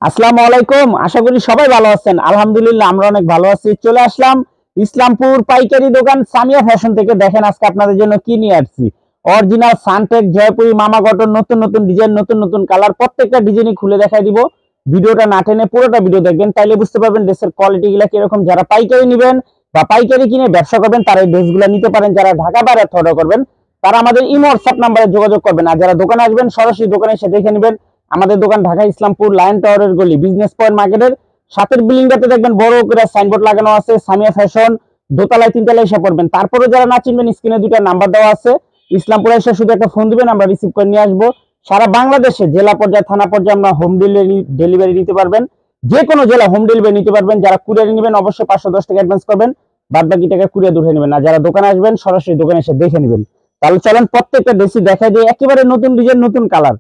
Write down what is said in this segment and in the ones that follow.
আসসালামু আলাইকুম। আশা করি সবাই ভালো আছেন। আলহামদুলিল্লাহ আমরা অনেক ভালো আছি। চলে আসলাম ইসলামপুর পাইকারি দোকান সামিয়া ফ্যাশন থেকে। দেখেন আজকে আপনাদের জন্য কি নিয়ে আসছি। অরিজিনাল সানটেক জয়পুরি মামা কটন, নতুন নতুন ডিজাইন, নতুন নতুন কালার, প্রত্যেকটা ডিজাইনই খুলে দেখাই দিব। ভিডিওটা না টেনে পুরোটা ভিডিও দেখবেন, তাইলে বুঝতে পারবেন ড্রেসের কোয়ালিটি গুলা কিরকম। যারা পাইকারি নেবেন বা পাইকারি কিনে ব্যবসা করবেন তারা এই ড্রেসগুলো নিতে পারেন। যারা ঢাকা বাইরে অর্ডার করবেন তারা আমাদের ইমো হোয়াটসঅ্যাপ নাম্বারে যোগাযোগ করবেন। আর যারা দোকানে আসবেন সরাসরি দোকানে এসে দেখে নেবেন। আমাদের দোকান ঢাকা ইসলামপুর লায়ন টাওয়ারের গলি, বিজনেস পয়েন্ট মার্কেটের সাথের বিল্ডিংটাতে দেখবেন বড় করে সাইনবোর্ড লাগানো আছে সামিয়া ফ্যাশন। দোতলায় তিনতলায় এসে পড়বেন। তারপরে যারা না চিনবেন স্ক্রিনে দুইটা নাম্বার দেওয়া আছে, ইসলামপুরে এসে শুধু একটা ফোন দিবেন, আমরা রিসিভ করে নিয়ে আসবো। সারা বাংলাদেশে জেলা পর্যায়ে থানা পর্যায়ে আমরা হোম ডেলিভারি নিতে পারবেন। যে কোনো জেলা হোম ডেলিভারি নিতে পারবেন। যারা কুরিয়ারে নেবেন অবশ্যই 510 টাকা অ্যাডভান্স করবেন, বাদ বাকি টাকা কুরিয়ার উঠে নেবেন। আর যারা দোকানে আসবেন সরাসরি দোকানে এসে দেখে নেবেন। তাহলে চলেন প্রত্যেকটা ড্রেসই দেখা যায়, একেবারে নতুন ডিজাইন, নতুন কালার,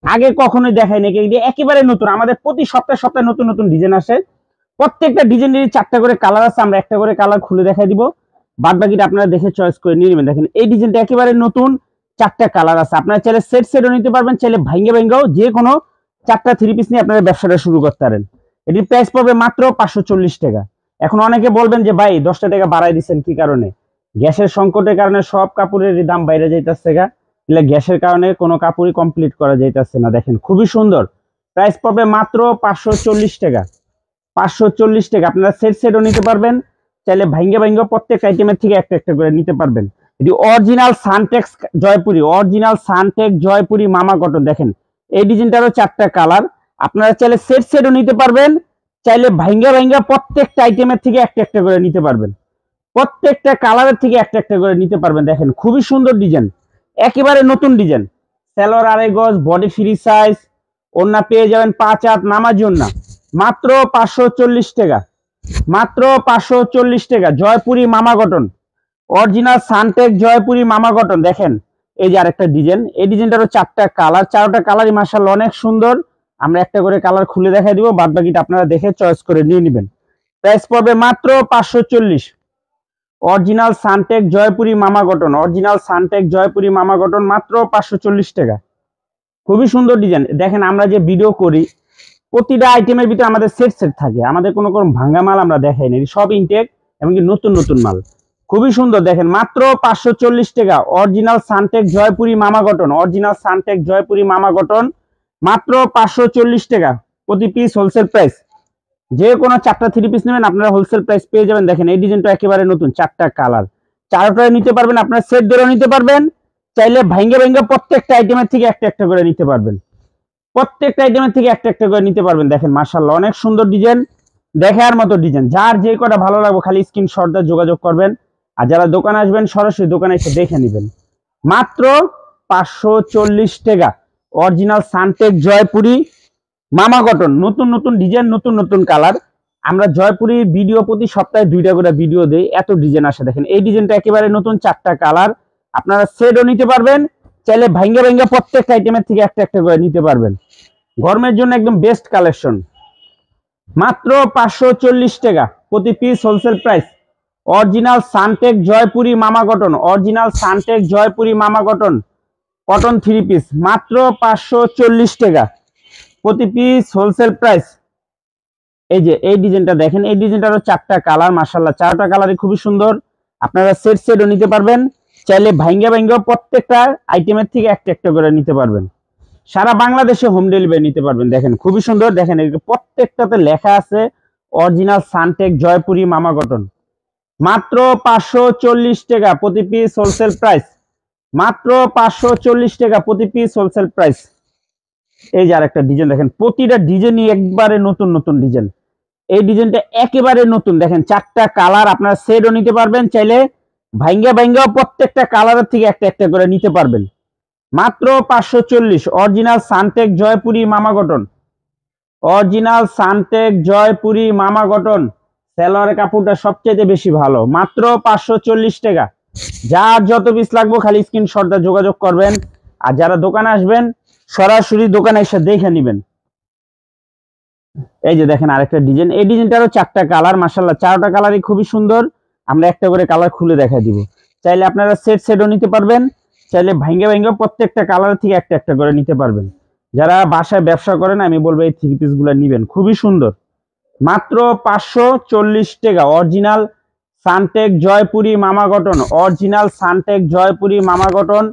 আগে কখনোই দেখাই নাকি, একেবারে নতুন। আমাদের প্রতি সপ্তাহে সপ্তাহে নতুন নতুন ডিজাইন আসে। প্রত্যেকটা ডিজাইনের 4টা করে কালার আছে, আমরা একটা করে কালার খুলে দেখাই দিব, বাদ বাকিটা আপনারা দেখে চয়েস করে নিয়ে নেবেন। দেখেন এই ডিজাইনটা একেবারে নতুন, 4টা কালার আছে। আপনারা চাইলে সেটও নিতে পারবেন, চাইলে ভাঙ্গে ভাঙ্গাও যে কোনো 4টা 3 পিস নিয়ে আপনারা ব্যবসাটা শুরু করতে পারেন। এটির প্রাইস পড়বে মাত্র 540 টাকা। এখন অনেকে বলবেন যে ভাই 10টা টাকা বাড়াই দিচ্ছেন কি কারণে? গ্যাসের সংকটের কারণে সব কাপড়ের দাম বাইরে যাইতেছে গা, গ্যাসের কারণে কোনো কাপড়ই কমপ্লিট করা যাইতেছে না। দেখেন খুবই সুন্দর, প্রাইস পড়বে মাত্র 540 টাকা। 540 টাকা। আপনারা সেটও নিতে পারবেন, চাইলে ভাঙ্গে ভাঙ্গে প্রত্যেক আইটেমের থেকে একটা একটা করে নিতে পারবেন। এটি original Suntex Jaipuri, original Suntech Jaipuri মামা কটন। দেখেন এই ডিজাইনটারও 4টা কালার। আপনারা চাইলে সেটও নিতে পারবেন, চাইলে ভাঙ্গে ভাঙ্গে প্রত্যেকটা আইটেমের থেকে একটা একটা করে নিতে পারবেন। প্রত্যেকটা কালারের থেকে একটা একটা করে নিতে পারবেন। দেখেন খুবই সুন্দর ডিজাইন, একেবারে নতুন ডিজাইন। সেলোয়ার 2.5 গজ, বডি ফ্রি সাইজ, ওড়না পেয়ে যাবেন 5 হাত নামাজ ওড়না, মাত্র 540 টাকা। মাত্র 540 টাকা। জয়পুরি মামা কটন, অরিজিনাল সানটেক জয়পুরি মামা কটন। দেখেন এই যে আরেকটা ডিজাইন, এই ডিজাইনটারও 4টা কালার, 4টা কালারই মাশাআল্লাহ অনেক সুন্দর। আমরা একটা করে কালার খুলে দেখাই দিব, বাদ বাকিটা আপনারা দেখে চয়েস করে নিয়ে নেবেন। প্রাইস পড়বে মাত্র 540। অরিজিনাল সানটেক জয়পুরি মামা কটন, অরিজিনাল সানটেক জয়পুরি মামা কটন, মাত্র 540 টাকা। খুবই সুন্দর ডিজাইন। দেখেন আমরা যে ভিডিও করি প্রতিটা আইটেমের ভিতরে আমাদের সেট থাকে, আমাদের কোনো ভাঙ্গা মাল আমরা দেখাই না, সব ইনটেক এমনকি নতুন নতুন মাল। খুবই সুন্দর। দেখেন মাত্র 540 টাকা। অরিজিনাল সানটেক জয়পুরি মামা কটন, অরিজিনাল সানটেক জয়পুরি মামা কটন, মাত্র 540 টাকা প্রতি পিস, হোলসেল প্রাইস। যে কোনো 4টা 3 পিস নেবেন আপনারা হোলসেল প্রাইস পেয়ে যাবেন। দেখেন এই ডিজাইনটা একেবারে নতুন, 4টা কালার, 4টায় নিতে পারবেন। আপনারা সেট ধরেও নিতে পারবেন, চাইলে ভাঙ্গে ভাঙ্গে প্রত্যেকটা আইটেমের থেকে একটা একটা করে নিতে পারবেন। প্রত্যেকটা আইটেমের থেকে একটা একটা করে নিতে পারবেন। দেখেন মাশাআল্লাহ অনেক সুন্দর ডিজাইন, দেখার মতো ডিজাইন। যার যে কটা ভালো লাগবে খালি স্ক্রিনশট দিয়ে যোগাযোগ করবেন। আর যারা দোকানে আসবেন সরাসরি দোকানে এসে দেখে নেবেন। মাত্র 540 টাকা। অরিজিনাল সানটেক জয়পুরি মামা কটন, নতুন নতুন ডিজাইন, নতুন নতুন কালার। আমরা জয়পুরি ভিডিও প্রতি সপ্তাহে 2টা করে ভিডিও দেই, এত ডিজাইন আসে। দেখেন এই ডিজাইনটা একেবারে নতুন, 4টা কালার। আপনারা সেটও নিতে পারবেন, চাইলে ভাঙ্গে ভাঙ্গে প্রত্যেকটা আইটেমের থেকে একটা একটা করে নিতে পারবেন। গরমের জন্য একদম বেস্ট কালেকশন। মাত্র 540 টাকা প্রতি piece, wholesale price. Original Suntech Jaipuri মামা কটন, অরিজিনাল সানটেক জয়পুরি মামা কটন, কটন 3 পিস, মাত্র 540 টাকা প্রতি পিস, হোলসেল প্রাইস। এই যে এই ডিজাইনটা দেখেন, এই ডিজাইনটারও 4টা কালার, মাশাআল্লাহ 4টা কালারই খুবই সুন্দর। আপনারা সেটও নিতে পারবেন, চাইলে ভাঙ্গে ভাঙ্গে প্রত্যেকটা আইটেমের থেকে একটা একটা করে নিতে পারবেন। সারা বাংলাদেশে হোম ডেলিভারি নিতে পারবেন। দেখেন খুবই সুন্দর। দেখেন প্রত্যেকটাতে লেখা আছে অরিজিনাল সানটেক জয়পুরি মামা কটন, মাত্র 540 টাকা প্রতি পিস, হোলসেল প্রাইস। মাত্র 540 টাকা প্রতি পিস, হোলসেল প্রাইস। এই যে আরেকটা ডিজাইন, দেখেন প্রতিটা ডিজাইনই একবারে নতুন নতুন ডিজাইন। এই ডিজাইনটা একেবারে নতুন। দেখেন 4টা কালার, আপনারা সেটও নিতে পারবেন, চাইলে ভাঙ্গা ভাঙ্গা প্রত্যেকটা কালারের থেকে একটা একটা করে নিতে পারবেন। মাত্র 540। অরিজিনাল সানটেক জয়পুরি মামা কটন, অরিজিনাল সানটেক জয়পুরি মামা কটন। সেলোয়ারের কাপড়টা সবচেয়ে বেশি ভালো, মাত্র 540 টাকা। যার যত পিস লাগবে খালি স্ক্রিনশট দিয়ে যোগাযোগ করবেন। আর যারা দোকানে আসবেন সরাসরি দোকানে এসে দেখে নেবেন। এই যে দেখেন আরেকটা ডিজাইন, এই ডিজাইনটারও 4টা কালার, মাশাআল্লাহ 4টা কালারই খুবই সুন্দর। আমরা একটা করে কালার খুলে দেখাই দিব, চাইলে আপনারা সেটও নিতে পারবেন, চাইলে ভাঙ্গে ভাঙ্গে প্রত্যেকটা কালার থেকে একটা একটা করে নিতে পারবেন। যারা বাসায় ব্যবসা করেন আমি বলবো এই থ্রি পিস গুলা নিবেন, খুবই সুন্দর। মাত্র 540 টাকা অরিজিনাল সানটেক জয়পুরি মামা কটন, অরিজিনাল সানটেক জয়পুরি মামা কটন,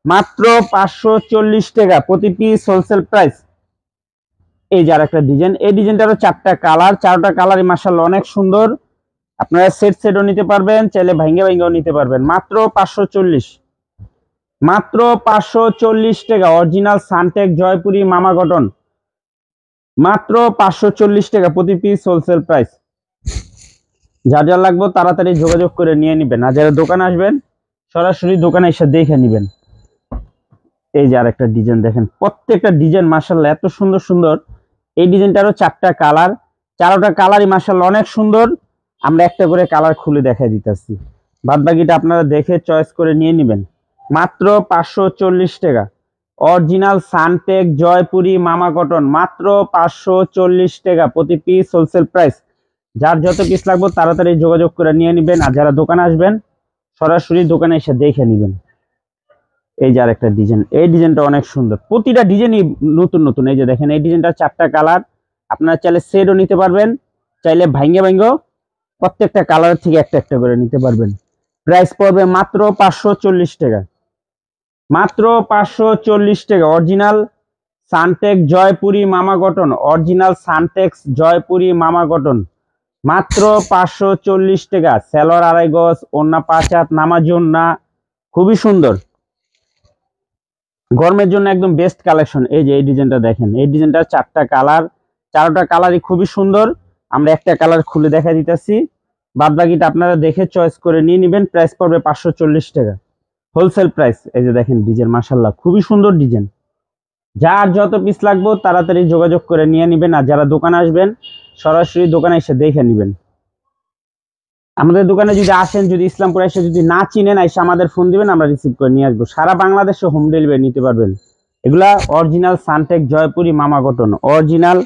মাত্র 540 টাকা প্রতি পিস, হোলসেল প্রাইস। এই যার একটা ডিজাইন, এই ডিজাইনটারও 4টা কালার, 4টা কালারই মাশাআল্লাহ অনেক সুন্দর। আপনারা সেটও নিতে পারবেন, চাইলে ভাঙ্গেও নিতে পারবেন। মাত্র 540, মাত্র 540 টাকা অরিজিনাল সানটেক জয়পুরি মামা কটন, মাত্র 540 টাকা প্রতি পিস, হোলসেল প্রাইস। যার যা লাগবে তাড়াতাড়ি যোগাযোগ করে নিয়ে নেবেন, আর যারা দোকানে আসবেন সরাসরি দোকানে এসে দেখে নেবেন। এই যে আরেকটা ডিজাইন দেখেন, প্রত্যেকটা ডিজাইন মাশাআল্লাহ এত সুন্দর সুন্দর। এই ডিজাইনটারও 4টা কালার, 4টা কালারই মাশাআল্লাহ অনেক সুন্দর। আমরা একটা করে কালার খুলে দেখাই দিতেছি, বাদ বাকিটা আপনারা দেখে চয়েস করে নিয়ে নেবেন। মাত্র 540 টাকা অরিজিনাল সানটেক জয়পুরি মামা কটন, মাত্র 540 টাকা প্রতি পিস, হোলসেল প্রাইস। যার যত পিস লাগবে তাড়াতাড়ি যোগাযোগ করে নিয়ে নেবেন, আর যারা দোকানে আসবেন সরাসরি দোকানে এসে দেখে নেবেন। এই যে আরেকটা ডিজাইন, এই ডিজাইনটা অনেক সুন্দর, প্রতিটা ডিজাইনই নতুন নতুন। এই যে দেখেন এই ডিজাইনটা 4টা কালার, আপনারা চাইলে সেটও নিতে পারবেন, চাইলে ভাঙ্গেও প্রত্যেকটা কালার থেকে একটা একটা করে নিতে পারবেন। প্রাইস পড়বে মাত্র 540 টাকা, মাত্র 540 টাকা অরিজিনাল সানটেক জয়পুরি মামা কটন, অরিজিনাল সানটেক্স জয়পুরি মামা কটন, মাত্র 540 টাকা। সেলর 2.5 গজ, ওন্না 5 হাত, নামাজুন না, খুবই সুন্দর, গরমের জন্য একদম বেস্ট কালেকশন। এই যে এই ডিজাইনটা দেখেন, এই ডিজাইনটার 4টা কালার, 4টা কালারই খুবই সুন্দর। আমরা একটা কালার খুলে দেখা দিতেছি, বাদ বাকিটা আপনারা দেখে চয়েস করে নিয়ে নেবেন। প্রাইস পড়বে 540 টাকা, হোলসেল প্রাইস। এই যে দেখেন ডিজাইন মাশাআল্লাহ খুবই সুন্দর ডিজাইন। যার যত পিস লাগবে তাড়াতাড়ি যোগাযোগ করে নিয়ে নেবেন, আর যারা দোকানে আসবেন সরাসরি দোকানে এসে দেখে নেবেন। আমাদের দোকানে যদি আসেন, যদি ইসলামপুর এসে যদি না চিনেন, এসে আমাদের ফোন দিবেন, আমরা রিসিভ করে নিয়ে আসবো। সারা বাংলাদেশে হোম ডেলিভারি নিতে পারবেন। এগুলা অরিজিনাল সানটেক জয়পুরি মামা কটন, অরিজিনাল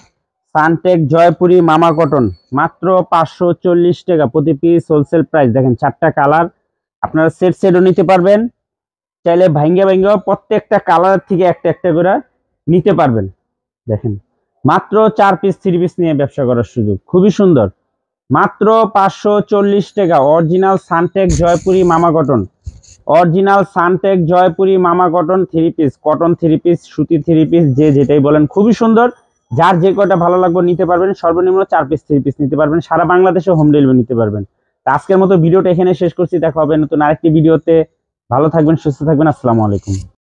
সানটেক জয়পুরি মামা কটন, মাত্র 540 টাকা প্রতি পিস, হোলসেল প্রাইস। দেখেন 4টা কালার, আপনারা সেটও নিতে পারবেন, চাইলে ভাঙ্গেও প্রত্যেকটা কালার থেকে একটা একটা করে নিতে পারবেন। দেখেন মাত্র 4 পিস 3 পিস নিয়ে ব্যবসা করার সুযোগ, খুবই সুন্দর। মাত্র 540 টাকা অরিজিনাল সানটেক জয়পুরি মামা কটন, অরিজিনাল সানটেক জয়পুরি মামা কটন 3 পিস, কটন 3 পিস, সুতি 3 পিস, যে যেটাই বলেন খুবই সুন্দর। যার যে কয়টা ভালো লাগবে নিতে পারবেন, সর্বনিম্ন 4 পিস 3 পিস নিতে পারবেন, সারা বাংলাদেশে হোম ডেলিভারি নিতে পারবেন। আজকের মতো ভিডিওটা এখানে শেষ করছি, দেখা হবে নতুন আরেকটি ভিডিওতে। ভালো থাকবেন, সুস্থ থাকবেন, আসসালামু আলাইকুম।